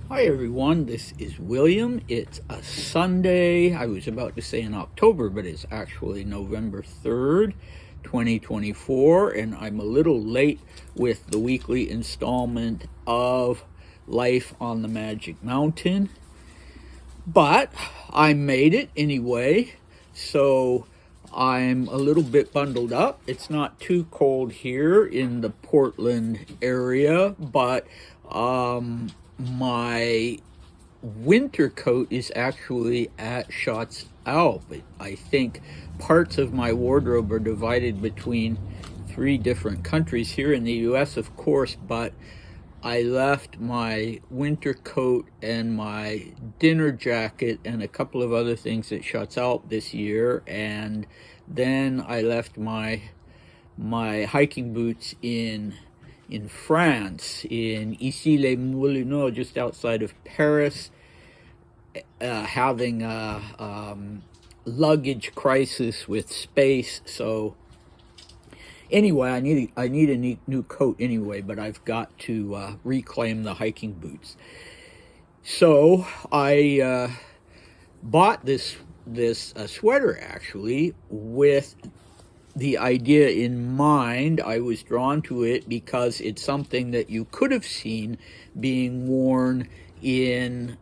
Hi everyone, this is William. It's a Sunday. I was about to say in October, but it's actually November 3rd, 2024, and I'm a little late with the weekly installment of Life on the Magic Mountain, but I made it anyway, so I'm a little bit bundled up. It's not too cold here in the Portland area, but my winter coat is actually at Chauchat. I think parts of my wardrobe are divided between three different countries here in the US, of course, but I left my winter coat and my dinner jacket and a couple of other things at Chauchat this year, and then I left my hiking boots in France, in Issy-les-Moulineaux, just outside of Paris, having a luggage crisis with space. So anyway, I need a new coat anyway, but I've got to reclaim the hiking boots. So I bought this sweater actually with the idea in mind. I was drawn to it because it's something that you could have seen being worn in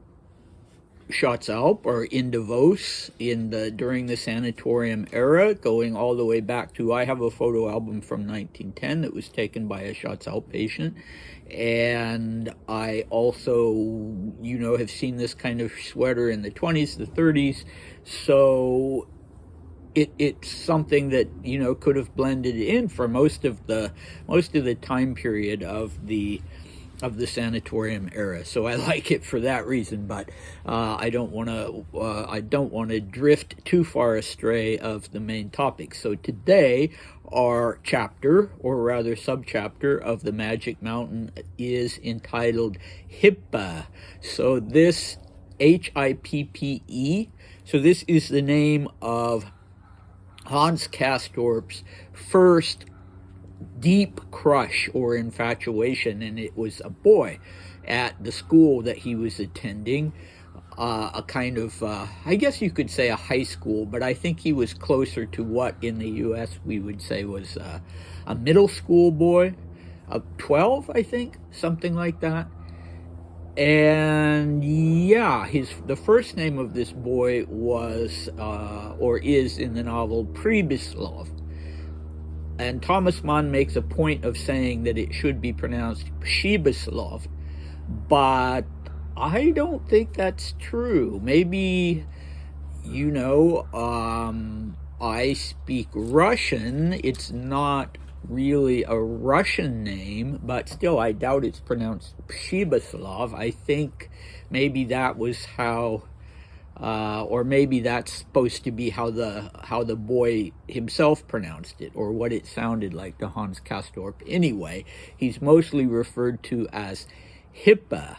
Chauchat or in Davos during the sanatorium era, going all the way back to, I have a photo album from 1910 that was taken by a Chauchat patient, and I also, have seen this kind of sweater in the 20s, the 30s, so it's something that could have blended in for most of the time period of the sanatorium era. So I like it for that reason, but I don't want to drift too far astray of the main topic. So today our chapter, or rather subchapter, of the Magic Mountain is entitled Hippe. So this Hippe. So this is the name of Hans Castorp's first deep crush or infatuation, and it was a boy at the school that he was attending, a kind of, I guess you could say a high school, but I think he was closer to what in the US we would say was a middle school boy, 12, I think, something like that. And yeah, the first name of this boy was, or is in the novel, Pribislav. And Thomas Mann makes a point of saying that it should be pronounced Pribislav, but I don't think that's true. Maybe, I speak Russian. It's not really a Russian name, but still I doubt it's pronounced Pribislav. I think maybe that was how, or maybe that's supposed to be how the boy himself pronounced it, or what it sounded like to Hans Castorp. Anyway, he's mostly referred to as Hippe,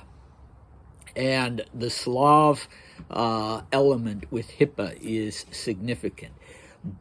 and the Slav element with Hippe is significant.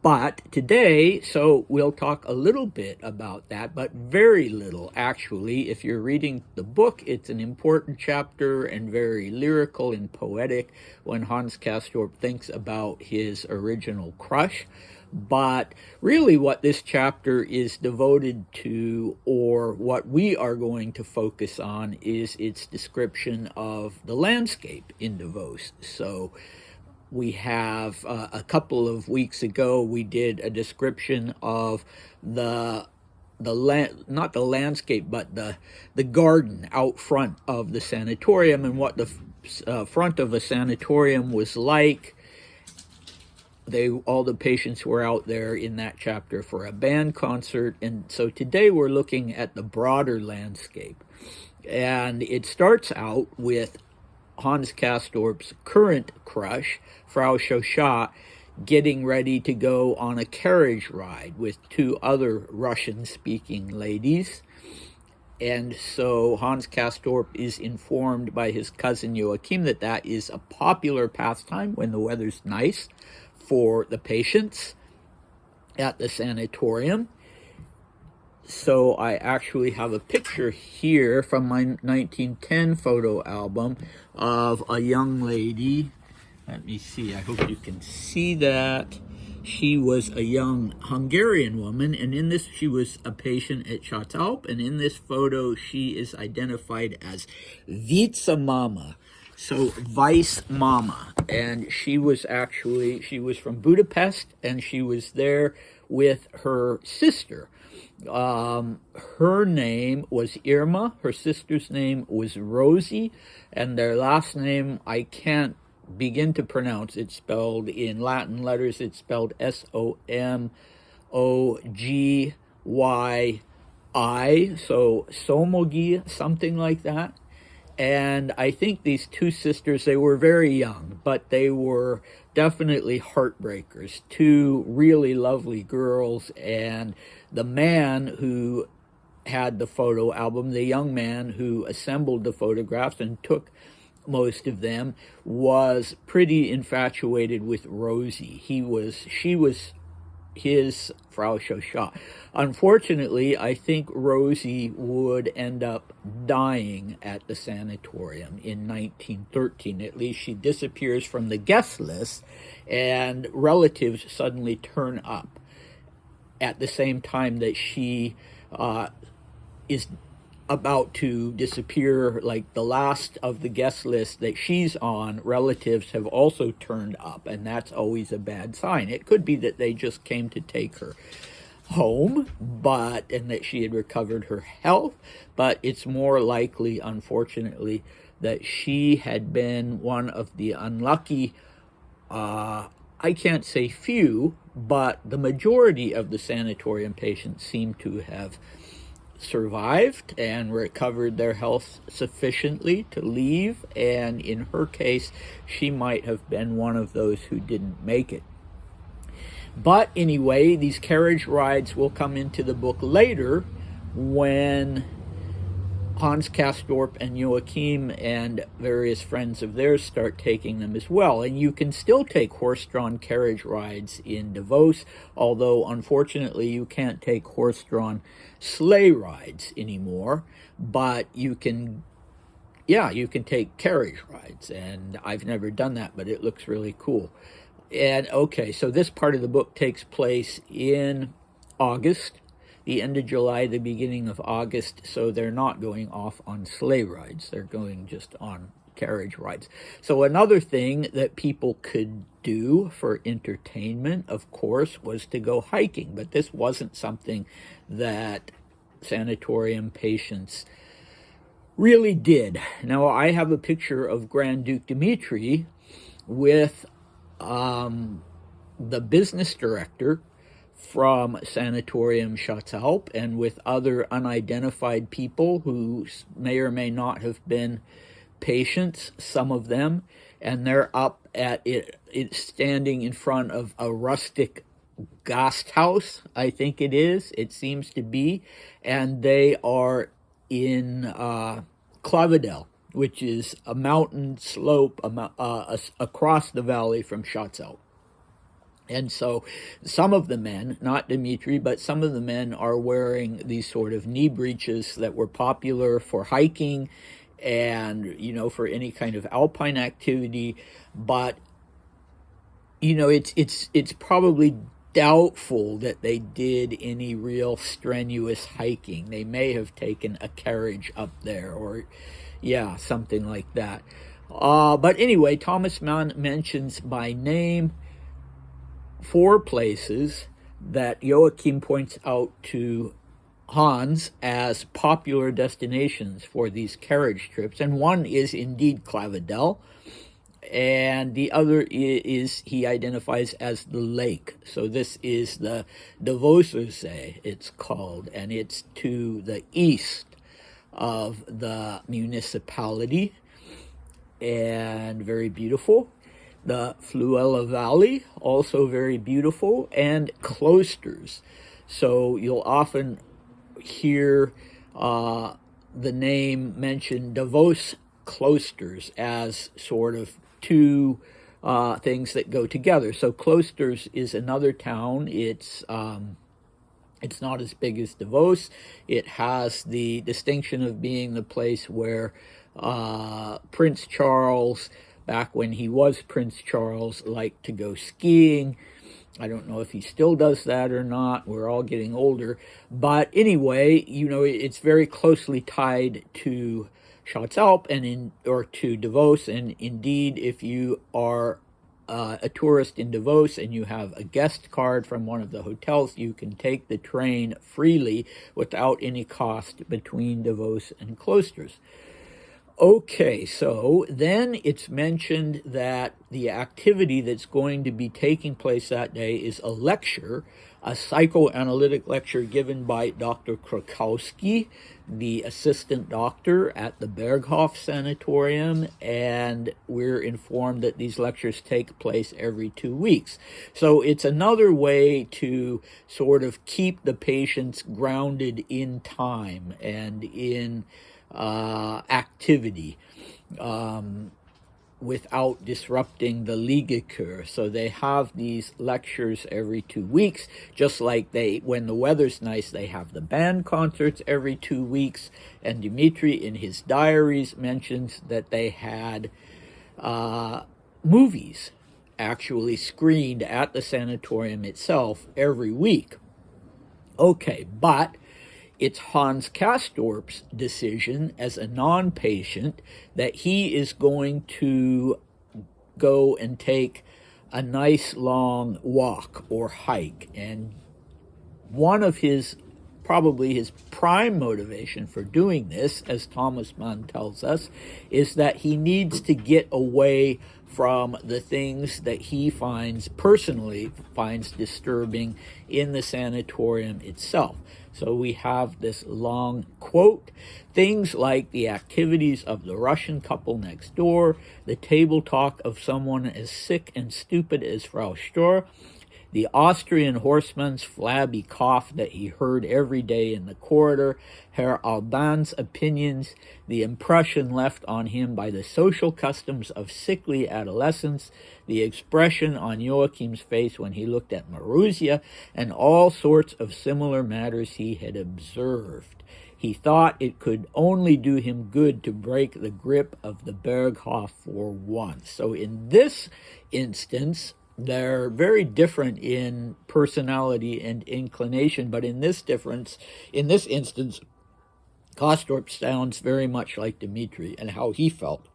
But today, so we'll talk a little bit about that, but very little, actually. If you're reading the book, it's an important chapter and very lyrical and poetic when Hans Castorp thinks about his original crush. But really what this chapter is devoted to, or what we are going to focus on, is its description of the landscape in Davos. So we have, a couple of weeks ago, we did a description of not the landscape, but the garden out front of the sanatorium, and what the front of a sanatorium was like. All the patients were out there in that chapter for a band concert, and so today we're looking at the broader landscape. And it starts out with Hans Castorp's current crush, Frau Chauchat, getting ready to go on a carriage ride with two other Russian-speaking ladies. And so Hans Castorp is informed by his cousin Joachim that is a popular pastime when the weather's nice for the patients at the sanatorium. so I actually have a picture here from my 1910 photo album of a young lady. Let me see, I hope you can see that. She was a young Hungarian woman, and in this, she was a patient at Castorp, and in this photo, she is identified as Vice Mama. So, Vice Mama. And she was from Budapest, and she was there with her sister. Her name was Irma, her sister's name was Rosie, and their last name I can't begin to pronounce. It's spelled in Latin letters. It's spelled Somogyi, so Somogi, something like that. And I think these two sisters, they were very young, but they were definitely heartbreakers. Two really lovely girls. And the man who had the photo album, the young man who assembled the photographs and took most of them, was pretty infatuated with Rosie. She was his Frau Chauchat. Unfortunately, I think Rosie would end up dying at the sanatorium in 1913. At least she disappears from the guest list, and relatives suddenly turn up at the same time that she is about to disappear. Like the last of the guest list that she's on, relatives have also turned up, and that's always a bad sign. It could be that they just came to take her home, and that she had recovered her health, but it's more likely, unfortunately, that she had been one of the unlucky, I can't say few, but the majority of the sanatorium patients seem to have survived and recovered their health sufficiently to leave, and in her case, she might have been one of those who didn't make it. But anyway, these carriage rides will come into the book later when Hans Castorp and Joachim and various friends of theirs start taking them as well. And you can still take horse-drawn carriage rides in Davos, although unfortunately you can't take horse-drawn sleigh rides anymore. But you can take carriage rides, and I've never done that, but it looks really cool. And okay, so this part of the book takes place in August, the end of July, the beginning of August, so they're not going off on sleigh rides. They're going just on carriage rides. So another thing that people could do for entertainment, of course, was to go hiking, but this wasn't something that sanatorium patients really did. Now, I have a picture of Grand Duke Dmitri with the business director from Sanatorium Castorp, and with other unidentified people who may or may not have been patients, some of them, and they're up at it's standing in front of a rustic Gasthaus, I think it seems to be, and they are in Clavadel, which is a mountain slope across the valley from Castorp. And so some of the men, not Dmitri, but some of the men are wearing these sort of knee breeches that were popular for hiking and, for any kind of alpine activity. But, it's probably doubtful that they did any real strenuous hiking. They may have taken a carriage up there or, something like that. But anyway, Thomas Mann mentions by name 4 places that Joachim points out to Hans as popular destinations for these carriage trips, and one is indeed Clavadel, and the other is he identifies as the lake. So this is the Davosersee, it's called, and it's to the east of the municipality, and very beautiful. The Fluela Valley, also very beautiful, and Cloisters. So you'll often hear the name mentioned, Davos Cloisters, as sort of 2 things that go together. So Cloisters is another town. It's It's not as big as Davos. It has the distinction of being the place where Prince Charles, back when he was Prince Charles, liked to go skiing. I don't know if he still does that or not. We're all getting older. But anyway, it's very closely tied to Chauchat or to Davos. And indeed, if you are a tourist in Davos and you have a guest card from one of the hotels, you can take the train freely without any cost between Davos and Klosters. Okay, so then it's mentioned that the activity that's going to be taking place that day is a lecture, a psychoanalytic lecture given by Dr. Krakowski, the assistant doctor at the Berghof Sanatorium, and we're informed that these lectures take place every 2 weeks. So it's another way to sort of keep the patients grounded in time and in activity without disrupting the Liegekür. So they have these lectures every 2 weeks, just like when the weather's nice, they have the band concerts every 2 weeks. And Dmitri, in his diaries, mentions that they had movies actually screened at the sanatorium itself every week. Okay, but it's Hans Castorp's decision as a non-patient that he is going to go and take a nice long walk or hike. And one of probably his prime motivation for doing this, as Thomas Mann tells us, is that he needs to get away from the things that he personally finds disturbing in the sanatorium itself. So we have this long quote, things like the activities of the Russian couple next door, the table talk of someone as sick and stupid as Frau Chauchat, the Austrian horseman's flabby cough that he heard every day in the corridor, Herr Alban's opinions, the impression left on him by the social customs of sickly adolescence, the expression on Joachim's face when he looked at Maruzia, and all sorts of similar matters he had observed. He thought it could only do him good to break the grip of the Berghof for once. So in this instance, they're very different in personality and inclination, but in this instance, Castorp sounds very much like Dmitri and how he felt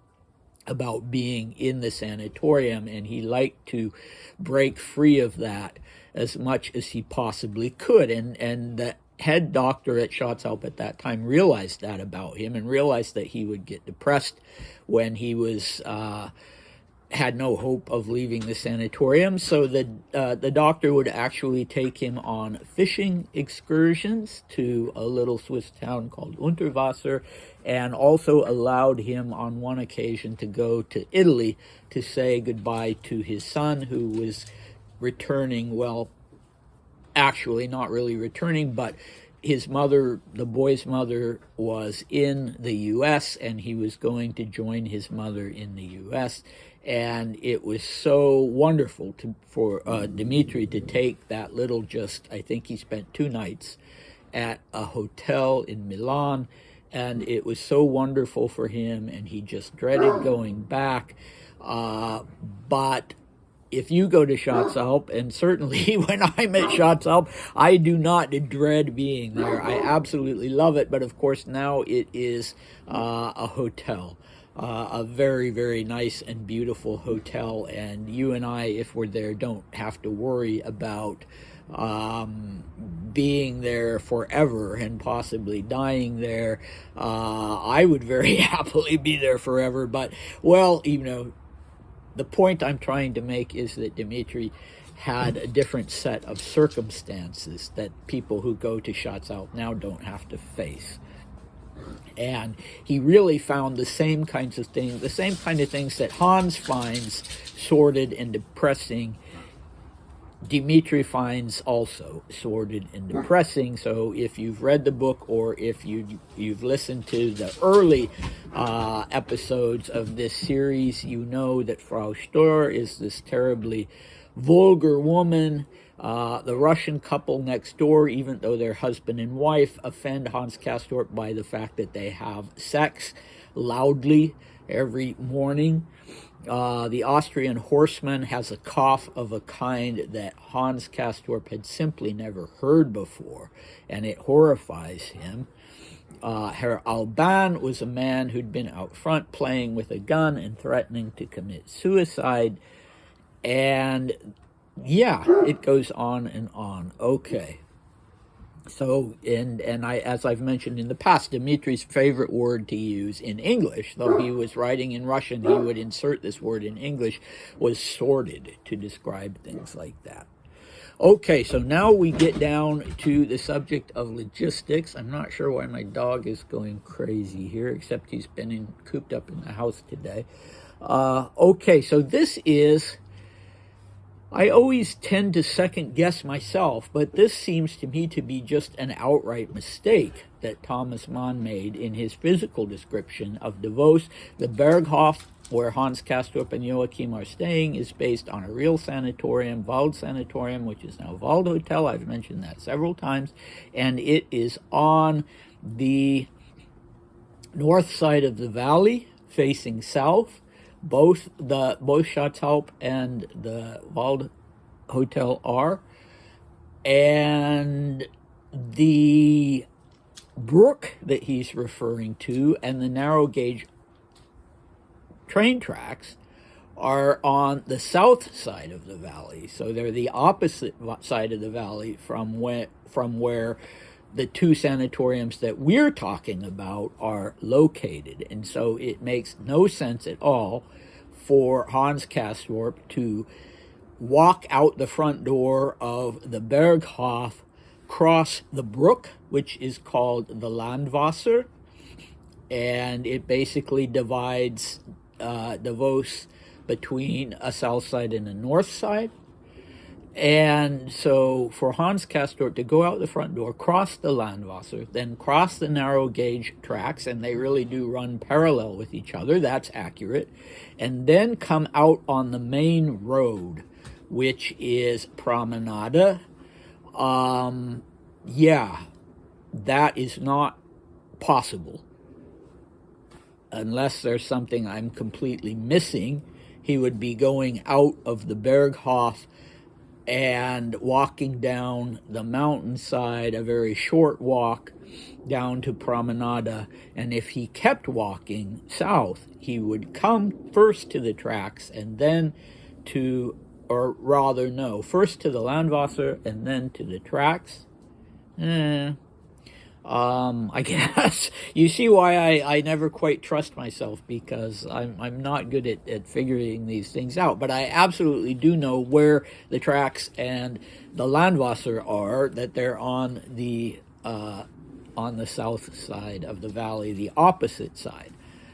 about being in the sanatorium, and he liked to break free of that as much as he possibly could. And the head doctor at Chauchat at that time realized that about him and realized that he would get depressed when he had no hope of leaving the sanatorium. So the doctor would actually take him on fishing excursions to a little Swiss town called Unterwasser, and also allowed him on one occasion to go to Italy to say goodbye to his son, who was returning, well, actually not really returning, but his mother, the boy's mother, was in the U.S., and he was going to join his mother in the U.S., and it was so wonderful for Dmitri to take that little I think he spent 2 nights at a hotel in Milan, and it was so wonderful for him, and he just dreaded going back. But if you go to Chauchat, and certainly when I'm at Chauchat, I do not dread being there. I absolutely love it, but of course now it is a hotel. A very, very nice and beautiful hotel, and you and I, if we're there, don't have to worry about being there forever and possibly dying there. I would very happily be there forever, but, well, the point I'm trying to make is that Dmitri had a different set of circumstances that people who go to Chauchat now don't have to face. And he really found the same kinds of things, the same kind of things that Hans finds sordid and depressing, Dmitri finds also sordid and depressing. So if you've read the book, or if you've listened to the early episodes of this series, you know that Frau Chauchat is this terribly vulgar woman, The Russian couple next door, even though they're husband and wife, offend Hans Castorp by the fact that they have sex loudly every morning. The Austrian horseman has a cough of a kind that Hans Castorp had simply never heard before, and it horrifies him. Herr Alban was a man who'd been out front playing with a gun and threatening to commit suicide. And yeah, it goes on and on. Okay. So, as I've mentioned in the past, Dmitri's favorite word to use in English, though he was writing in Russian, he would insert this word in English, was sordid, to describe things like that. Okay, so now we get down to the subject of logistics. I'm not sure why my dog is going crazy here, except he's been cooped up in the house today. Okay, so this is... I always tend to second guess myself, but this seems to me to be just an outright mistake that Thomas Mann made in his physical description of Davos. The Berghof, where Hans Castorp and Joachim are staying, is based on a real sanatorium, Wald Sanatorium, which is now Wald Hotel. I've mentioned that several times, and it is on the north side of the valley, facing south. Both Schatzalp and the Wald Hotel are. And the brook that he's referring to and the narrow gauge train tracks are on the south side of the valley. So they're the opposite side of the valley from where the two sanatoriums that we're talking about are located. And so it makes no sense at all for Hans Castorp to walk out the front door of the Berghof, cross the brook, which is called the Landwasser, and it basically divides Davos between a south side and a north side. And so for Hans Castorp to go out the front door, cross the Landwasser, then cross the narrow gauge tracks, and they really do run parallel with each other, that's accurate, and then come out on the main road, which is Promenade. Yeah, that is not possible. Unless there's something I'm completely missing, he would be going out of the Berghof and walking down the mountainside, a very short walk down to Promenade. And if he kept walking south, he would come first to the tracks and then to, or rather, no, first to the Landwasser and then to the tracks. I guess you see why I never quite trust myself, because I'm not good at figuring these things out. But I absolutely do know where the tracks and the Landwasser are, that they're on the south side of the valley, the opposite side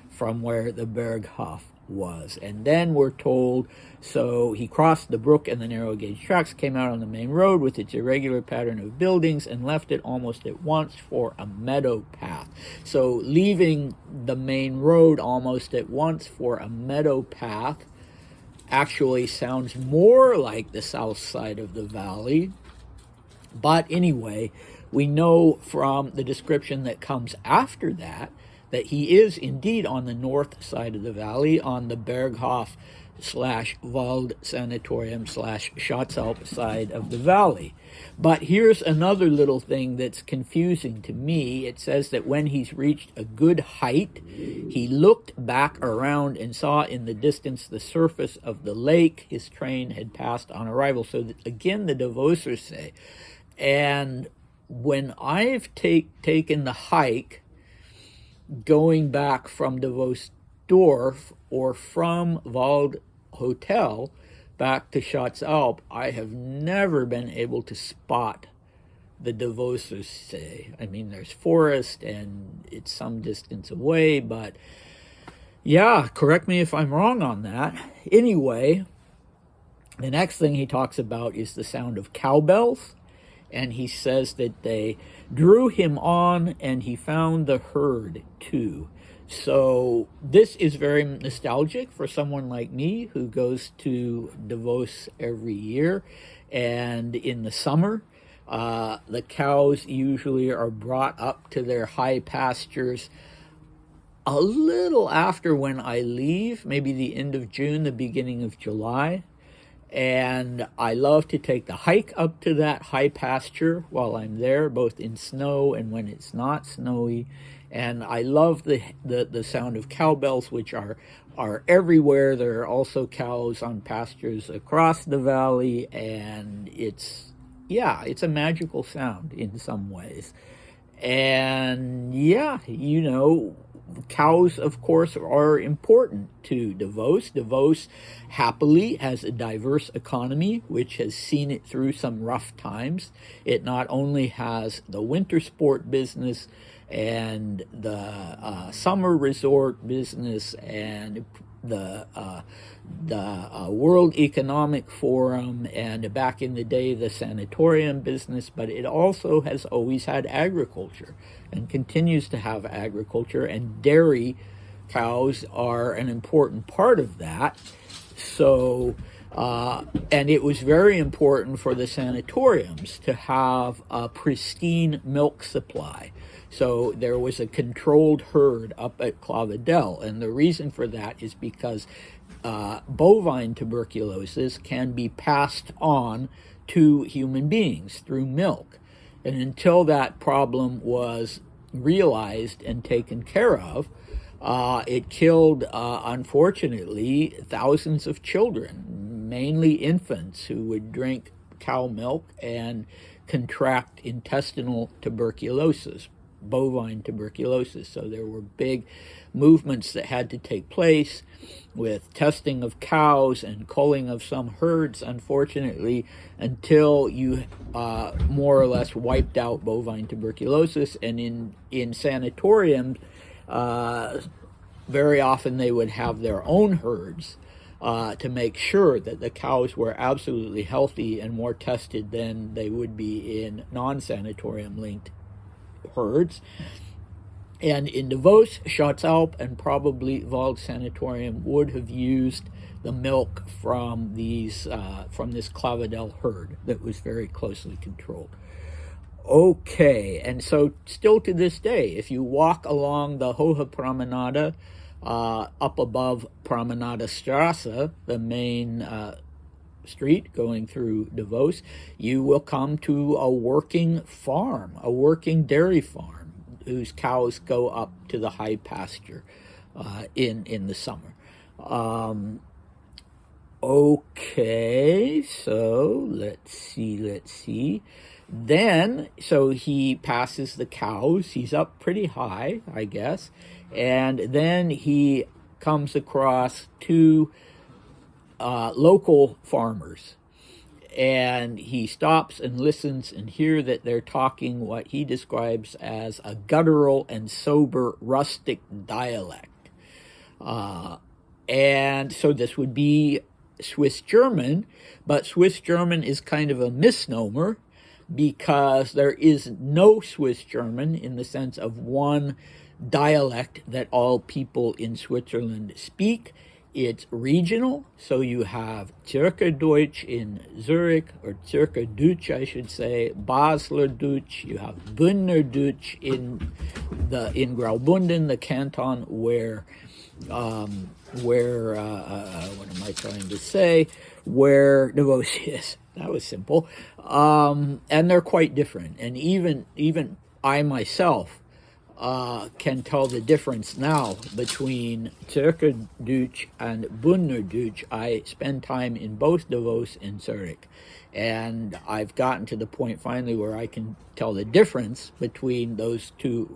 from where the Berghof was. And then we're told, so he crossed the brook and the narrow gauge tracks, came out on the main road with its irregular pattern of buildings, and left it almost at once for a meadow path. So leaving the main road almost at once for a meadow path actually sounds more like the south side of the valley. But anyway, we know from the description that comes after that he is indeed on the north side of the valley, on the Berghof / Wald Sanatorium / Schatzalp side of the valley. But here's another little thing that's confusing to me. It says that when he's reached a good height, he looked back around and saw in the distance the surface of the lake his train had passed on arrival. So again, the Davosers say. And when I've taken the hike going back from Davos-Dorf or from Wald Hotel back to Schatzalp, I have never been able to spot the Davosers say. I mean, there's forest and it's some distance away, but yeah, correct me if I'm wrong on that. Anyway, the next thing he talks about is the sound of cowbells. And he says that they drew him on, and he found the herd too. So this is very nostalgic for someone like me who goes to Davos every year. And in the summer, the cows usually are brought up to their high pastures a little after when I leave, maybe the end of June, the beginning of July. And I love to take the hike up to that high pasture while I'm there, both in snow and when it's not snowy. And I love the sound of cowbells, which are everywhere. There are also cows on pastures across the valley, and it's a magical sound in some ways. And yeah, cows, of course, are important to Davos. Davos happily has a diverse economy, which has seen it through some rough times. It not only has the winter sport business and the summer resort business and the World Economic Forum, and back in the day the sanatorium business, but it also has always had agriculture and continues to have agriculture, and dairy cows are an important part of that. So and it was very important for the sanatoriums to have a pristine milk supply. So there was a controlled herd up at Clavadel, and the reason for that is because bovine tuberculosis can be passed on to human beings through milk. And until that problem was realized and taken care of, it killed, unfortunately, thousands of children, mainly infants, who would drink cow milk and contract intestinal tuberculosis, bovine tuberculosis. So there were big movements that had to take place with testing of cows and culling of some herds, unfortunately, until you more or less wiped out bovine tuberculosis. And in sanatoriums, very often they would have their own herds to make sure that the cows were absolutely healthy and more tested than they would be in non-sanatorium linked herds. And in Davos, Schatzalp, and probably Wald Sanatorium would have used the milk from this Clavadel herd that was very closely controlled. Okay, and so still to this day, if you walk along the Hohe Promenade up above Promenade Strasse, the main street going through Davos, you will come to a working farm, a working dairy farm, whose cows go up to the high pasture in the summer. Okay, so let's see. Then, so he passes the cows. He's up pretty high, I guess. And then he comes across two local farmers. And he stops and listens and hear that they're talking what he describes as a guttural and sober rustic dialect. And so this would be Swiss German, but Swiss German is kind of a misnomer because there is no Swiss German in the sense of one dialect that all people in Switzerland speak. It's regional, so you have Zürcherdeutsch in Zurich, or Zürcherdeutsch, I should say, Basler Deutsch. You have Bündnerdeutsch in Graubünden, the canton where what am I trying to say? Where Davos is. That was simple, and they're quite different. And even I myself can tell the difference now between Zürcherdeutsch and Bündnerdeutsch. I spend time in both Davos and Zurich, and I've gotten to the point finally where I can tell the difference between those two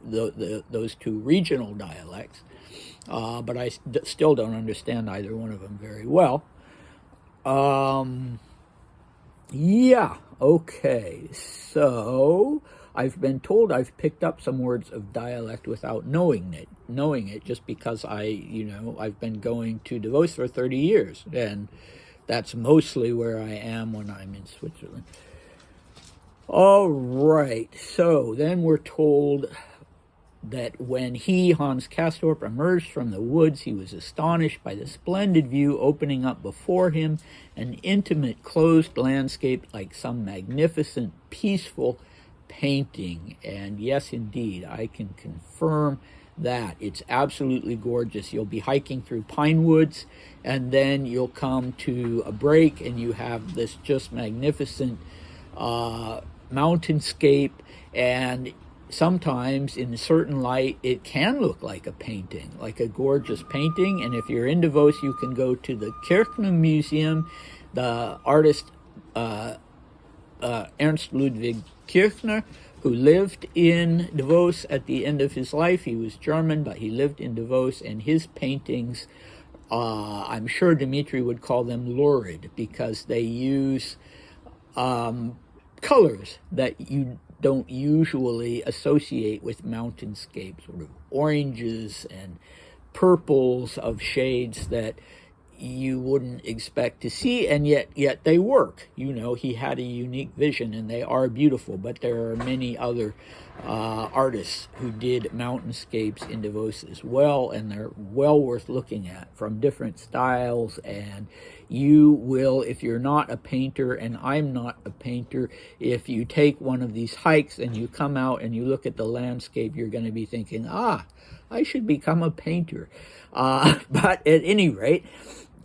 those two regional dialects, but I still don't understand either one of them very well. Yeah, okay, so I've been told I've picked up some words of dialect without knowing it, just because I've been going to Davos for 30 years, and that's mostly where I am when I'm in Switzerland. All right, so then we're told that when he, Hans Castorp, emerged from the woods, he was astonished by the splendid view opening up before him, an intimate, closed landscape like some magnificent, peaceful painting. And yes, indeed, I can confirm that. It's absolutely gorgeous. You'll be hiking through pine woods, and then you'll come to a break, and you have this just magnificent mountainscape, and sometimes in a certain light it can look like a painting, like a gorgeous painting. And if you're in Davos, you can go to the Kirchner Museum. The artist Ernst Ludwig Kirchner, who lived in Davos at the end of his life. He was German, but he lived in Davos, and his paintings, I'm sure Dmitry would call them lurid, because they use colors that you don't usually associate with mountainscapes, sort of oranges and purples of shades that you wouldn't expect to see, and yet they work. You know, he had a unique vision, and they are beautiful. But there are many other artists who did mountainscapes in Davos as well, and they're well worth looking at, from different styles. And you will, if you're not a painter, and I'm not a painter, if you take one of these hikes and you come out and you look at the landscape, you're going to be thinking, I should become a painter. But at any rate,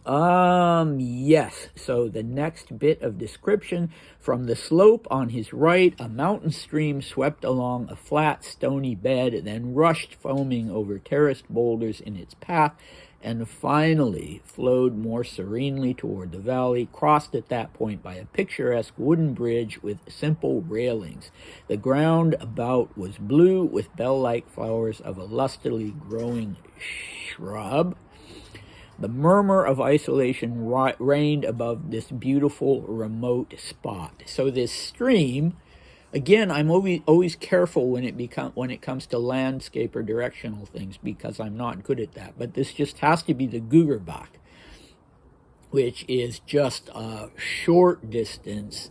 yes, so the next bit of description: from the slope on his right, a mountain stream swept along a flat, stony bed, then rushed foaming over terraced boulders in its path, and finally flowed more serenely toward the valley, crossed at that point by a picturesque wooden bridge with simple railings. The ground about was blue, with bell-like flowers of a lustily growing shrub. The murmur of isolation reigned above this beautiful remote spot. So this stream, again, I'm always careful when it comes to landscape or directional things, because I'm not good at that. But this just has to be the Gugerbach, which is just a short distance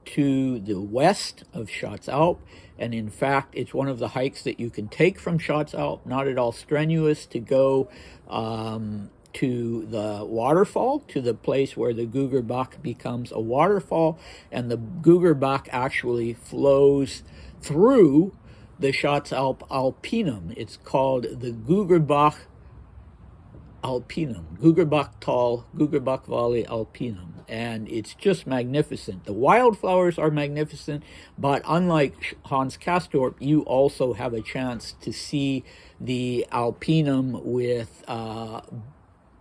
to the west of Schatzalp. And in fact, it's one of the hikes that you can take from Schatzalp, not at all strenuous, to go to the waterfall, to the place where the Gugerbach becomes a waterfall. And the Gugerbach actually flows through the Schatzalp Alpinum. It's called the Gugerbach Alpinum, Gugerbachtal, Gugerbach Valley Alpinum. And it's just magnificent. The wildflowers are magnificent, but unlike Hans Castorp, you also have a chance to see the Alpinum with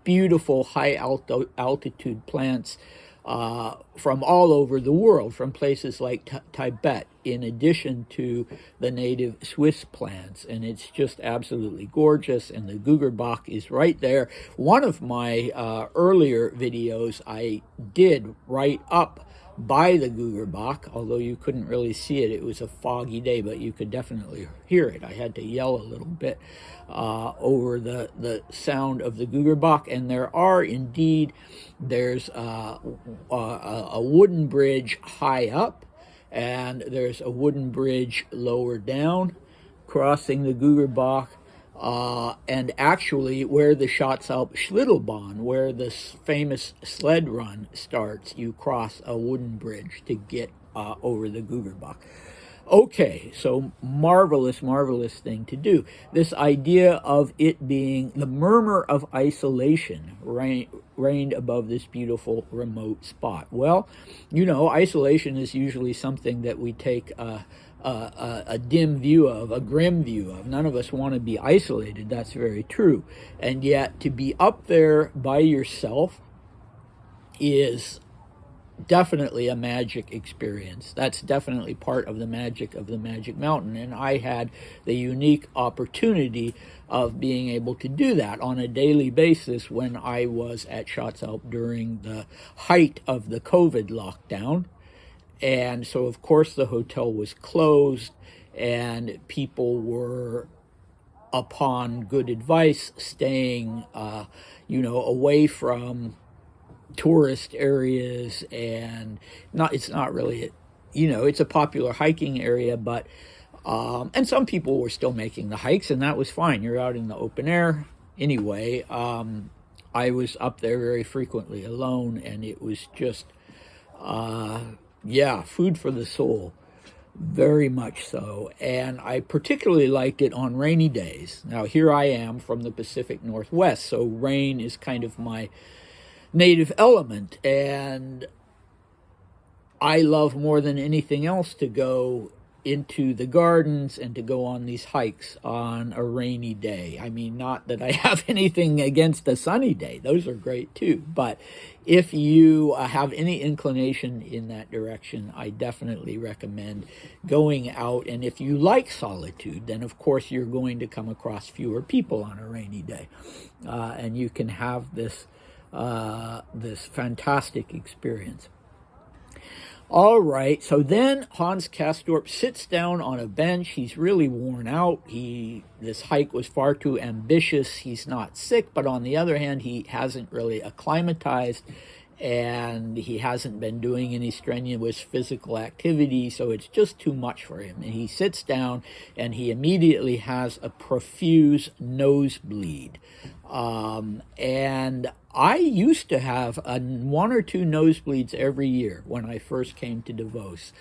beautiful high altitude plants from all over the world, from places like Tibet, in addition to the native Swiss plants. And it's just absolutely gorgeous, and the Gugerbach is right there. One of my earlier videos I did right up by the Gugerbach, although you couldn't really see it. It was a foggy day, but you could definitely hear it. I had to yell a little bit over the sound of the Gugerbach. And there's a wooden bridge high up, and there's a wooden bridge lower down, crossing the Gugerbach. And actually, where the Schatzalp Schlittelbahn, where this famous sled run starts, you cross a wooden bridge to get over the Gugerbach. Okay, so marvelous, marvelous thing to do. This idea of it being the murmur of isolation reigned above this beautiful remote spot. Well, you know, isolation is usually something that we take a dim view of, a grim view of. None of us want to be isolated. That's very true. And yet to be up there by yourself is definitely a magic experience. That's definitely part of the magic mountain. And I had the unique opportunity of being able to do that on a daily basis when I was at Schatzalp during the height of the COVID lockdown. And so, of course, the hotel was closed, and people were, upon good advice, staying, away from tourist areas. And it's not really, it's a popular hiking area, but And some people were still making the hikes, and that was fine. You're out in the open air. Anyway, I was up there very frequently alone, and it was just, food for the soul. Very much so. And I particularly liked it on rainy days. Now, here I am from the Pacific Northwest, so rain is kind of my native element. And I love more than anything else to go into the gardens and to go on these hikes on a rainy day. I mean, not that I have anything against a sunny day. Those are great too. But if you have any inclination in that direction, I definitely recommend going out. And if you like solitude, then of course you're going to come across fewer people on a rainy day. And you can have this fantastic experience. All right, so then Hans Castorp sits down on a bench. He's really worn out. This hike was far too ambitious. He's not sick, but on the other hand, he hasn't really acclimatized, and he hasn't been doing any strenuous physical activity, so it's just too much for him. And he sits down, and he immediately has a profuse nosebleed. And I used to have one or two nosebleeds every year when I first came to Davos.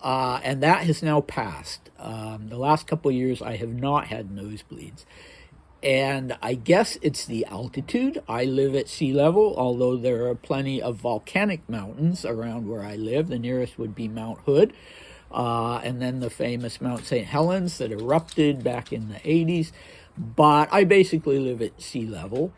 And that has now passed. The last couple of years, I have not had nosebleeds. And I guess it's the altitude. I live at sea level, although there are plenty of volcanic mountains around where I live. The nearest would be Mount Hood, and then the famous Mount St. Helens that erupted back in the 80s. But I basically live at sea level.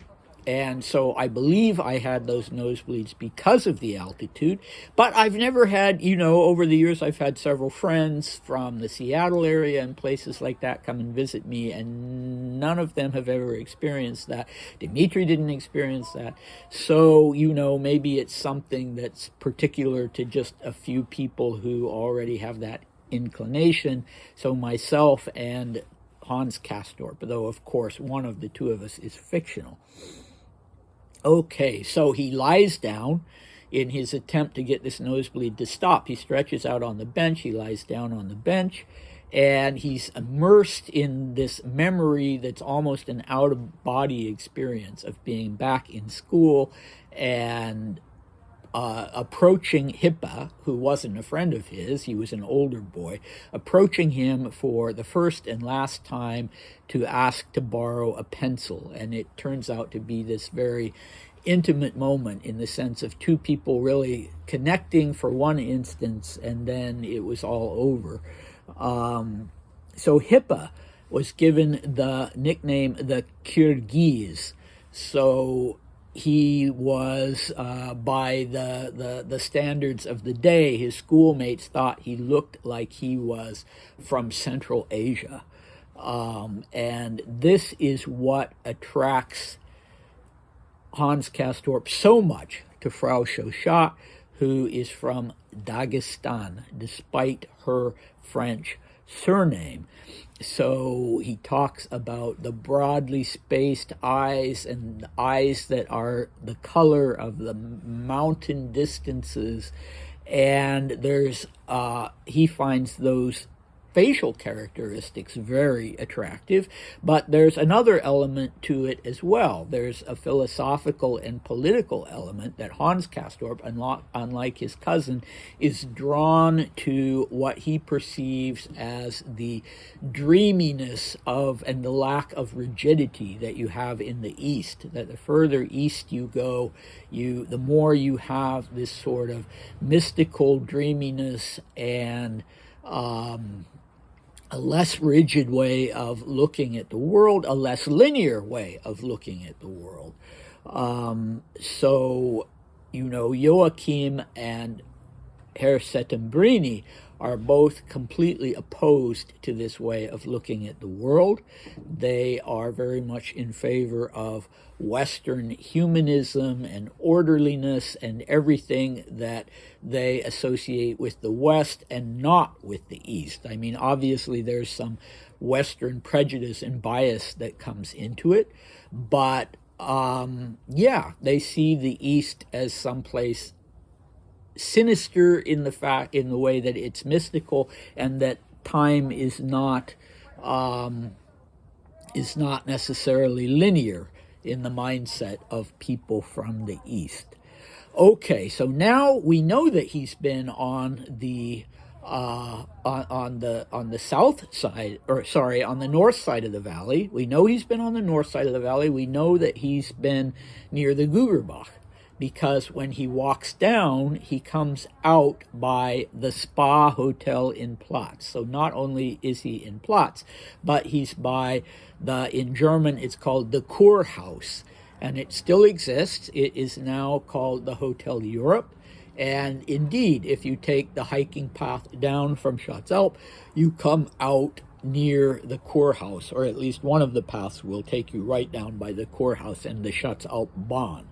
And so I believe I had those nosebleeds because of the altitude. But I've never had, over the years, I've had several friends from the Seattle area and places like that come and visit me, and none of them have ever experienced that. Dimitri didn't experience that. So, maybe it's something that's particular to just a few people who already have that inclination. So myself and Hans Castorp, though, of course, one of the two of us is fictional. Okay, so he lies down in his attempt to get this nosebleed to stop. He stretches out on the bench, he lies down on the bench, and he's immersed in this memory that's almost an out-of-body experience of being back in school and approaching Hippe, who wasn't a friend of his, he was an older boy, approaching him for the first and last time to ask to borrow a pencil. And it turns out to be this very intimate moment in the sense of two people really connecting for one instance, and then it was all over. So Hippe was given the nickname the Kyrgyz. So he was, by the standards of the day, his schoolmates thought he looked like he was from Central Asia. And this is what attracts Hans Castorp so much to Frau Chauchat, who is from Dagestan, despite her French surname. So he talks about the broadly spaced eyes and eyes that are the color of the mountain distances. And he finds those facial characteristics very attractive, but there's another element to it as well. There's a philosophical and political element that Hans Castorp, unlike his cousin, is drawn to what he perceives as the dreaminess of and the lack of rigidity that you have in the East, that the further east you go, the more you have this sort of mystical dreaminess and a less rigid way of looking at the world, a less linear way of looking at the world. So, Joachim and Herr Settembrini are both completely opposed to this way of looking at the world. They are very much in favor of Western humanism and orderliness and everything that they associate with the West and not with the East. I mean, obviously there's some Western prejudice and bias that comes into it, but they see the East as someplace sinister in the way that it's mystical, and that time is not necessarily linear in the mindset of people from the East. Okay, so now we know that he's been on the south side, or sorry, on the north side of the valley. We know he's been on the north side of the valley. We know that he's been near the Gugerbach, because when he walks down, he comes out by the Spa Hotel in Platz. So not only is he in Platz, but he's by in German, it's called the Kurhaus, and it still exists. It is now called the Hotel Europe. And indeed, if you take the hiking path down from Schatzalp, you come out near the Kurhaus, or at least one of the paths will take you right down by the Kurhaus and the Schatzalp Bahn.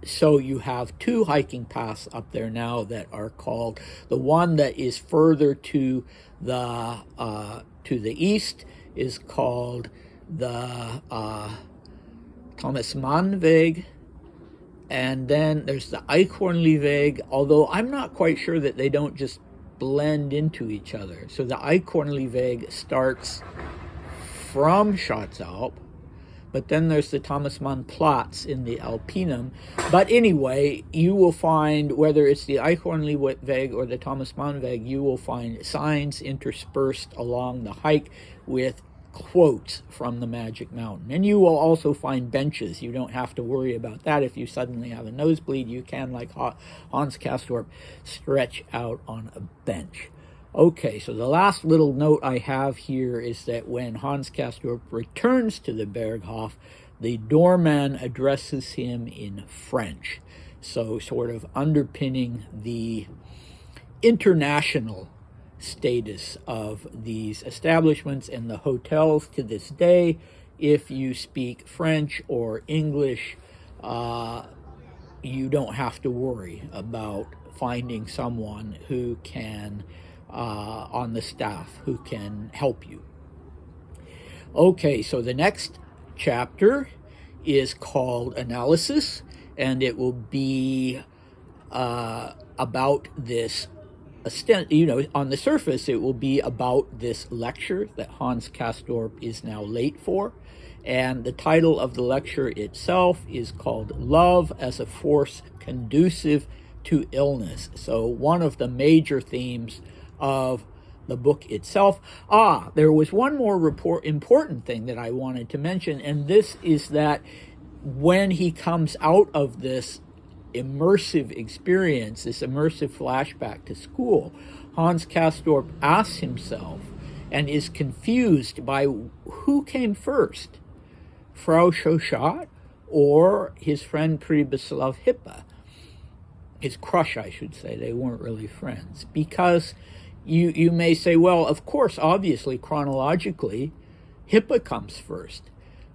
So you have two hiking paths up there now that are called, the one that is further to the east is called the Thomas Mann Weg, and then there's the Eichhornli Weg, although I'm not quite sure that they don't just blend into each other. So the Eichhornli Weg starts from Schatzalp, but then there's the Thomas Mann Platz in the Alpinum. But anyway, you will find, whether it's the Eichhornli Weg or the Thomas Mann Weg, you will find signs interspersed along the hike with quotes from the Magic Mountain. And you will also find benches. You don't have to worry about that. If you suddenly have a nosebleed, you can, like Hans Castorp, stretch out on a bench. Okay, so the last little note I have here is that when Hans Castorp returns to the Berghof, the doorman addresses him in French. So sort of underpinning the international status of these establishments and the hotels to this day. If you speak French or English, you don't have to worry about finding someone who can, on the staff, who can help you. Okay, so the next chapter is called Analysis, and it will be about this. On the surface, it will be about this lecture that Hans Castorp is now late for. And the title of the lecture itself is called Love as a Force Conducive to Illness. So one of the major themes of the book itself. There was one more important thing that I wanted to mention, and this is that when he comes out of this immersive experience, this immersive flashback to school, Hans Castorp asks himself and is confused by who came first, Frau Chauchat or his friend Pribislav Hippe, his crush, I should say. They weren't really friends, because you may say, well, of course, obviously, chronologically, Hippe comes first,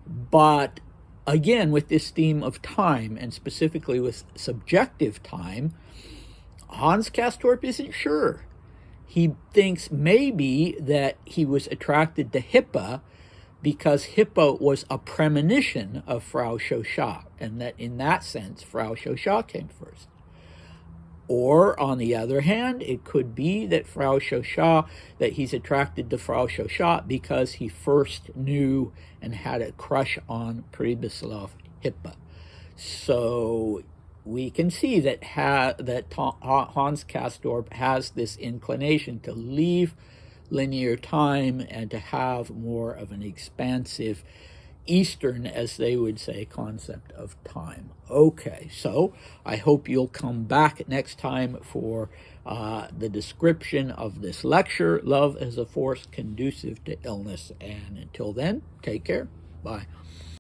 but again, with this theme of time, and specifically with subjective time, Hans Castorp isn't sure. He thinks maybe that he was attracted to Hippe because Hippe was a premonition of Frau Chauchat, and that in that sense, Frau Chauchat came first. Or, on the other hand, it could be that that he's attracted to Frau Chauchat because he first knew and had a crush on Pribislav Hippe. So we can see that Hans Castorp has this inclination to leave linear time and to have more of an expansive Eastern, as they would say, concept of time. Okay, so I hope you'll come back next time for the description of this lecture, Love as a Force Conducive to Illness. And until then, take care. Bye.